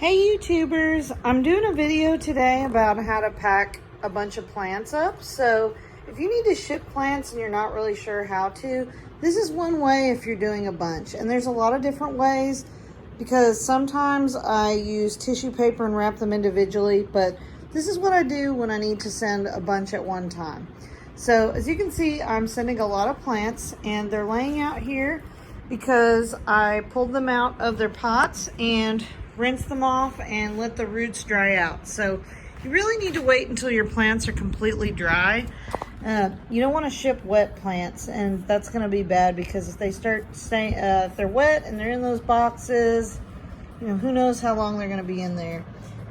Hey YouTubers, I'm doing a video today about how to pack a bunch of plants up. So if you need to ship plants and you're not really sure how to, this is one way if you're doing a bunch. And there's a lot of different ways because sometimes I use tissue paper and wrap them individually, but this is what I do when I need to send a bunch at one time. So as you can see, I'm sending a lot of plants and they're laying out here because I pulled them out of their pots and rinse them off and let the roots dry out. So you really need to wait until your plants are completely dry. You don't want to ship wet plants, and that's going to be bad because if they start staying, if they're wet and they're in those boxes, you know, who knows how long they're going to be in there.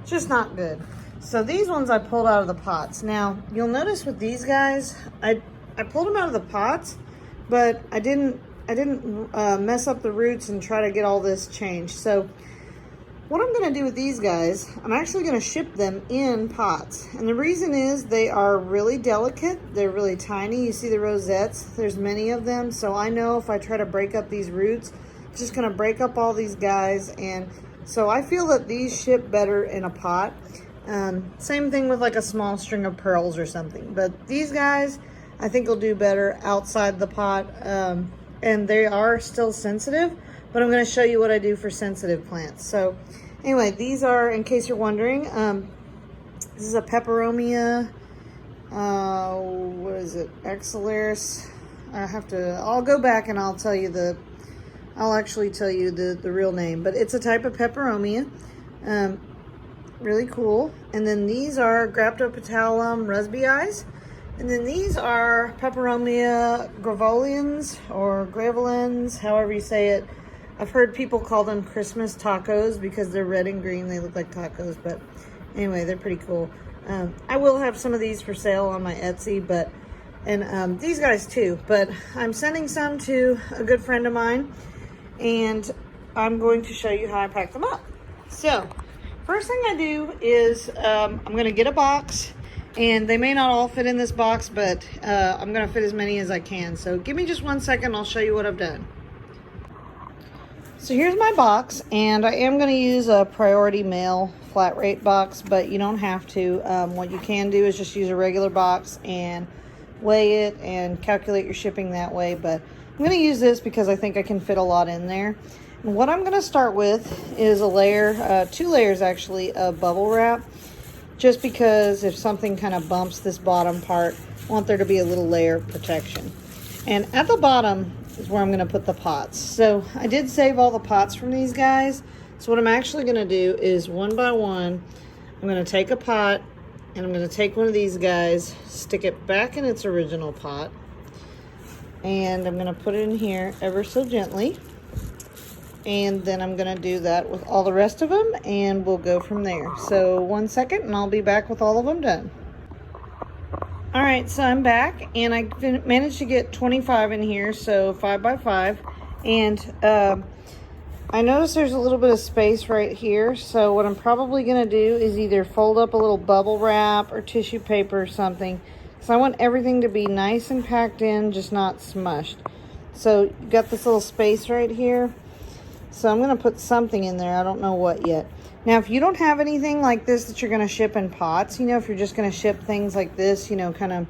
It's just not good. So these ones I pulled out of the pots. Now you'll notice with these guys, I pulled them out of the pots, but I didn't mess up the roots and try to get all this changed. So what I'm going to do with these guys, I'm actually going to ship them in pots. And the reason is they are really delicate. They're really tiny. You see the rosettes? There's many of them. So I know if I try to break up these roots, it's just going to break up all these guys. And so I feel that these ship better in a pot. Same thing with like a small string of pearls or something. But these guys, I think will do better outside the pot. And they are still sensitive. But I'm going to show you what I do for sensitive plants. So anyway, these are, in case you're wondering, this is a peperomia, what is it, Excellaris. I'll go back and I'll actually tell you the real name. But it's a type of peperomia, really cool. And then these are Graptopetalum rusbii. And then these are Peperomia gravolians or gravelins, however you say it. I've heard people call them Christmas tacos because they're red and green. They look like tacos, but anyway, they're pretty cool. I will have some of these for sale on my Etsy, and these guys too. But I'm sending some to a good friend of mine, and I'm going to show you how I pack them up. So first thing I do is I'm going to get a box, and they may not all fit in this box, but I'm going to fit as many as I can. So give me just 1 second. I'll show you what I've done. So here's my box, and I am going to use a priority mail flat rate box, but you don't have to. What you can do is just use a regular box and weigh it and calculate your shipping that way. But I'm going to use this because I think I can fit a lot in there. And what I'm going to start with is a layer, 2 layers actually, of bubble wrap, just because if something kind of bumps this bottom part, I want there to be a little layer of protection. And at the bottom is where I'm going to put the pots. So I did save all the pots from these guys. So what I'm actually going to do is one by one, I'm going to take a pot and I'm going to take one of these guys, stick it back in its original pot, and I'm going to put it in here ever so gently. And then I'm going to do that with all the rest of them, and we'll go from there. So 1 second and I'll be back with all of them done. All right, so I'm back, and I managed to get 25 in here, so 5 by 5. And I noticed there's a little bit of space right here, so what I'm probably going to do is either fold up a little bubble wrap or tissue paper or something, because I want everything to be nice and packed in, just not smushed. So you've got this little space right here, so I'm going to put something in there. I don't know what yet. Now, if you don't have anything like this that you're going to ship in pots, you know, if you're just going to ship things like this, you know, kind of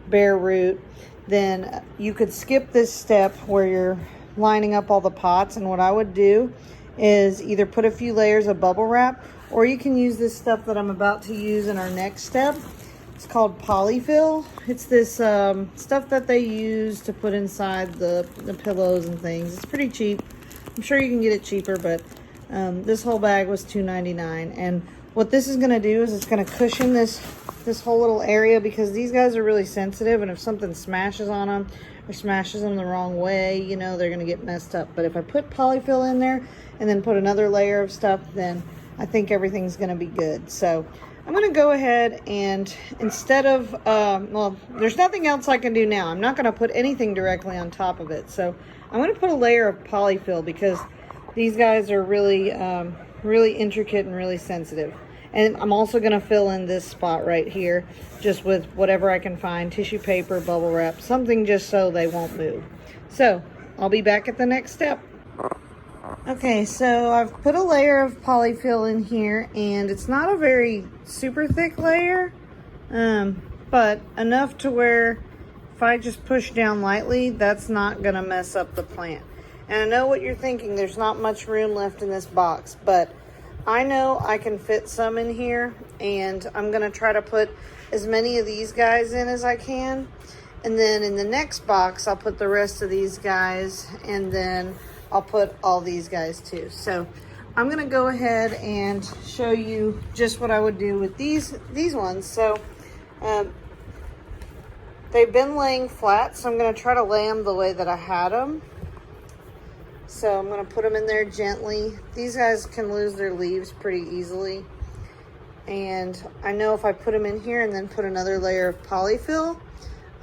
bare root, then you could skip this step where you're lining up all the pots. And what I would do is either put a few layers of bubble wrap, or you can use this stuff that I'm about to use in our next step. It's called polyfill. It's this stuff that they use to put inside the pillows and things. It's pretty cheap. I'm sure you can get it cheaper, but this whole bag was $2.99, and what this is going to do is it's going to cushion this whole little area, because these guys are really sensitive, and if something smashes on them or smashes them the wrong way, you know, they're going to get messed up. But if I put polyfill in there and then put another layer of stuff, then I think everything's going to be good. So I'm going to go ahead and instead of, well, there's nothing else I can do now. I'm not going to put anything directly on top of it. So I'm going to put a layer of polyfill because these guys are really, really intricate and really sensitive. And I'm also going to fill in this spot right here just with whatever I can find, tissue paper, bubble wrap, something just so they won't move. So I'll be back at the next step. Okay, so I've put a layer of polyfill in here, and it's not a very super thick layer, but enough to where if I just push down lightly, that's not gonna mess up the plant. And I know what you're thinking, there's not much room left in this box, but I know I can fit some in here, and I'm gonna try to put as many of these guys in as I can. And then in the next box, I'll put the rest of these guys, and then I'll put all these guys too. So I'm gonna go ahead and show you just what I would do with these ones. So they've been laying flat, so I'm gonna try to lay them the way that I had them. So I'm gonna put them in there gently. These guys can lose their leaves pretty easily. And I know if I put them in here and then put another layer of polyfill,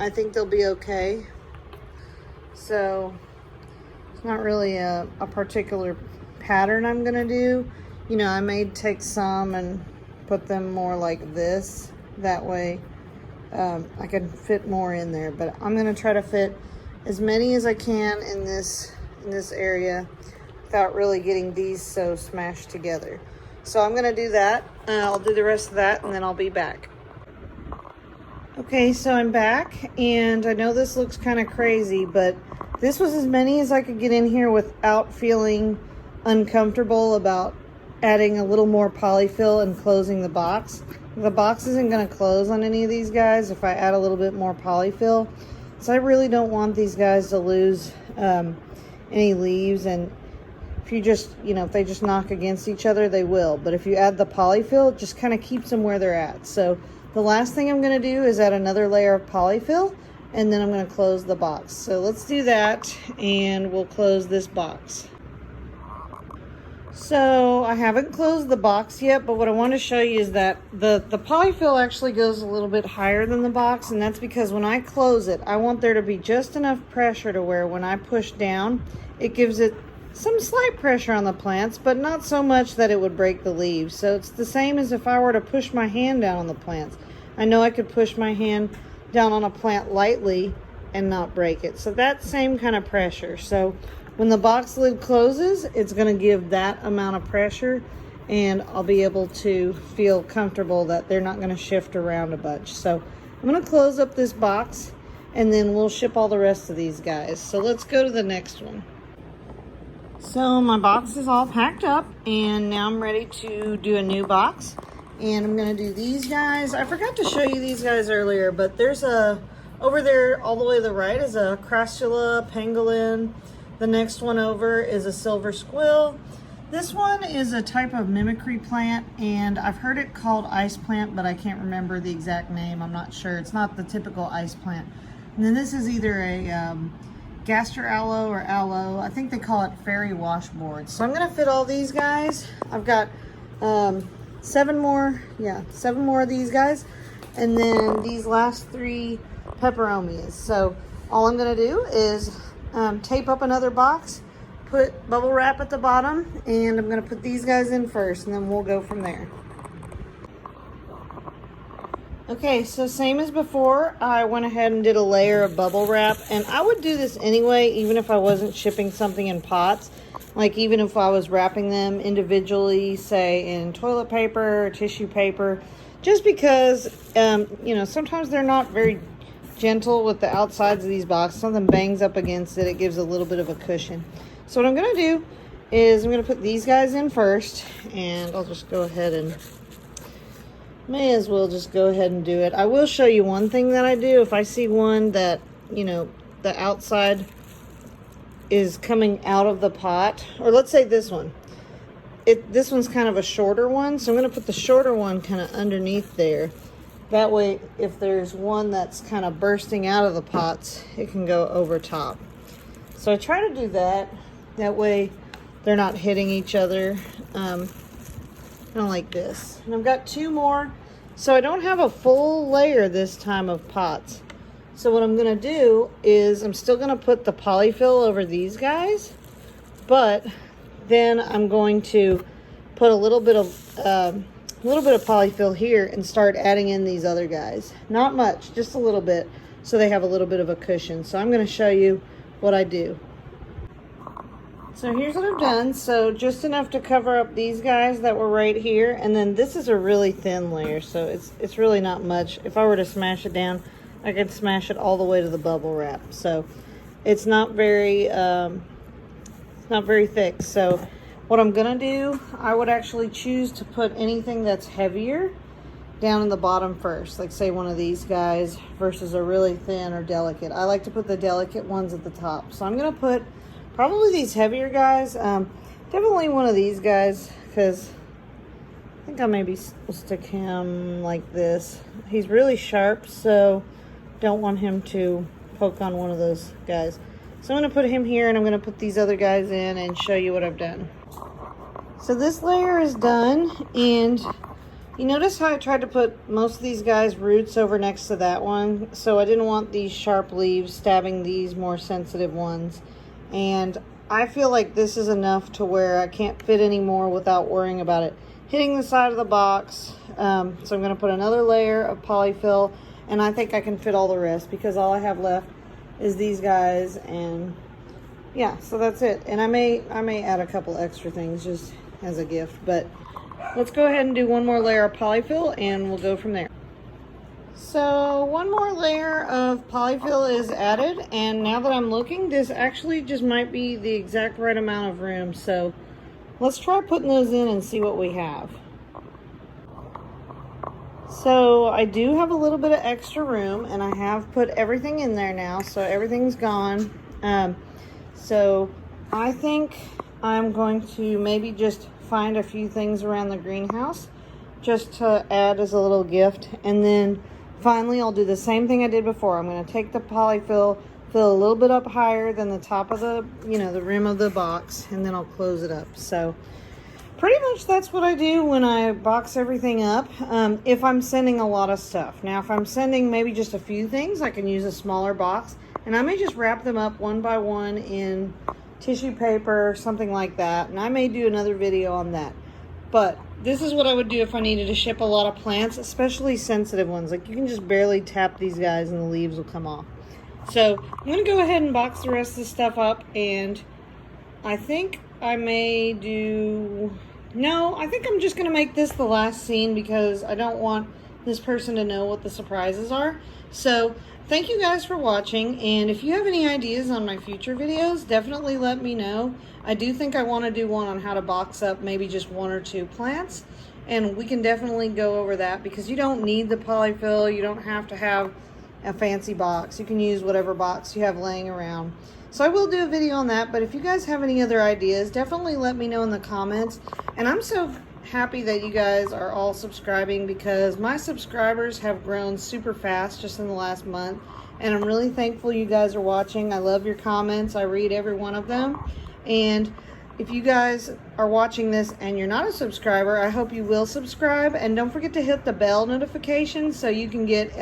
I think they'll be okay. So it's not really a particular pattern I'm gonna do. You know, I may take some and put them more like this. That way I can fit more in there. But I'm gonna try to fit as many as I can in this area without really getting these so smashed together. So I'm gonna do that. I'll do the rest of that and then I'll be back. Okay, so I'm back, and I know this looks kind of crazy, but this was as many as I could get in here without feeling uncomfortable about adding a little more polyfill and closing the box. The box isn't going to close on any of these guys if I add a little bit more polyfill. So I really don't want these guys to lose any leaves, and if you just, you know, if they just knock against each other, they will. But if you add the polyfill, it just kind of keeps them where they're at. So the last thing I'm going to do is add another layer of polyfill, and then I'm going to close the box. So let's do that, and we'll close this box. So I haven't closed the box yet, but what I want to show you is that the polyfill actually goes a little bit higher than the box, and that's because when I close it, I want there to be just enough pressure to where when I push down, it gives it some slight pressure on the plants, but not so much that it would break the leaves. So it's the same as if I were to push my hand down on the plants. I know I could push my hand down on a plant lightly and not break it. So that same kind of pressure. So when the box lid closes, it's going to give that amount of pressure, and I'll be able to feel comfortable that they're not going to shift around a bunch. So I'm going to close up this box, and then we'll ship all the rest of these guys. So let's go to the next one. So my box is all packed up, and now I'm ready to do a new box. And I'm gonna do these guys. I forgot to show you these guys earlier, but there's over there all the way to the right is a crassula pangolin. The next one over is a silver squill. This one is a type of mimicry plant, and I've heard it called ice plant, but I can't remember the exact name. I'm not sure. It's not the typical ice plant. And then this is either a gaster aloe or aloe. I think they call it fairy washboard. So I'm gonna fit all these guys. I've got 7 more of these guys, and then these last 3 peperomias. So all I'm gonna do is tape up another box, put bubble wrap at the bottom, and I'm gonna put these guys in first, and then we'll go from there. Okay, so same as before, I went ahead and did a layer of bubble wrap, and I would do this anyway, even if I wasn't shipping something in pots. Like even if I was wrapping them individually, say in toilet paper or tissue paper, just because, you know, sometimes they're not very gentle with the outsides of these boxes. Something bangs up against it, it gives a little bit of a cushion. So what I'm gonna do is I'm gonna put these guys in first, and I'll just go ahead and may as well just go ahead and do it. I will show you one thing that I do. If I see one that, you know, the outside is coming out of the pot, or let's say this one. This one's kind of a shorter one, so I'm going to put the shorter one kind of underneath there. That way, if there's one that's kind of bursting out of the pots, it can go over top. So I try to do that. That way, they're not hitting each other. Kind of like this. And I've got 2 more. So I don't have a full layer this time of pots. So what I'm gonna do is I'm still gonna put the polyfill over these guys, but then I'm going to put a little bit of polyfill here and start adding in these other guys. Not much, just a little bit, so they have a little bit of a cushion. So I'm gonna show you what I do. So here's what I've done. So just enough to cover up these guys that were right here. And then this is a really thin layer, so it's really not much. If I were to smash it down, I could smash it all the way to the bubble wrap. So it's not very thick. So what I'm gonna do, I would actually choose to put anything that's heavier down in the bottom first. Like say one of these guys versus a really thin or delicate. I like to put the delicate ones at the top. So I'm gonna put probably these heavier guys. Definitely one of these guys, because I think I maybe will stick him like this. He's really sharp, so don't want him to poke on one of those guys. So I'm going to put him here, and I'm going to put these other guys in and show you what I've done. So this layer is done, and you notice how I tried to put most of these guys' roots over next to that one. So I didn't want these sharp leaves stabbing these more sensitive ones. And I feel like this is enough to where I can't fit any more without worrying about it hitting the side of the box. So I'm going to put another layer of polyfill, and I think I can fit all the rest because all I have left is these guys. And yeah, so that's it. And I may add a couple extra things just as a gift, but let's go ahead and do one more layer of polyfill and we'll go from there. So one more layer of polyfill is added, and now that I'm looking, this actually just might be the exact right amount of room. So let's try putting those in and see what we have. So I do have a little bit of extra room, and I have put everything in there now, so everything's gone. So I think I'm going to maybe just find a few things around the greenhouse just to add as a little gift, and then finally I'll do the same thing I did before. I'm going to take the polyfill, fill a little bit up higher than the top of the, the rim of the box, and then I'll close it up. So pretty much that's what I do when I box everything up, if I'm sending a lot of stuff. Now if I'm sending maybe just a few things, I can use a smaller box, and I may just wrap them up one by one in tissue paper or something like that, and I may do another video on that. But this is what I would do if I needed to ship a lot of plants, especially sensitive ones. Like you can just barely tap these guys and the leaves will come off. So I'm going to go ahead and box the rest of this stuff up, and I think I may do... No, I think I'm just going to make this the last scene because I don't want this person to know what the surprises are. So thank you guys for watching, and if you have any ideas on my future videos, definitely let me know. I do think I want to do one on how to box up maybe just one or two plants, and we can definitely go over that because you don't need the polyfill. You don't have to have a fancy box. You can use whatever box you have laying around. So I will do a video on that, but if you guys have any other ideas, definitely let me know in the comments. And I'm so happy that you guys are all subscribing because my subscribers have grown super fast just in the last month, and I'm really thankful you guys are watching. I love your comments. I read every one of them. And if you guys are watching this and you're not a subscriber, I hope you will subscribe, and don't forget to hit the bell notification so you can get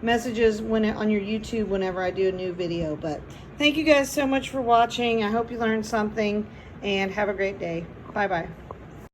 messages on your YouTube whenever I do a new video. But thank you guys so much for watching. I hope you learned something, and have a great day. Bye bye.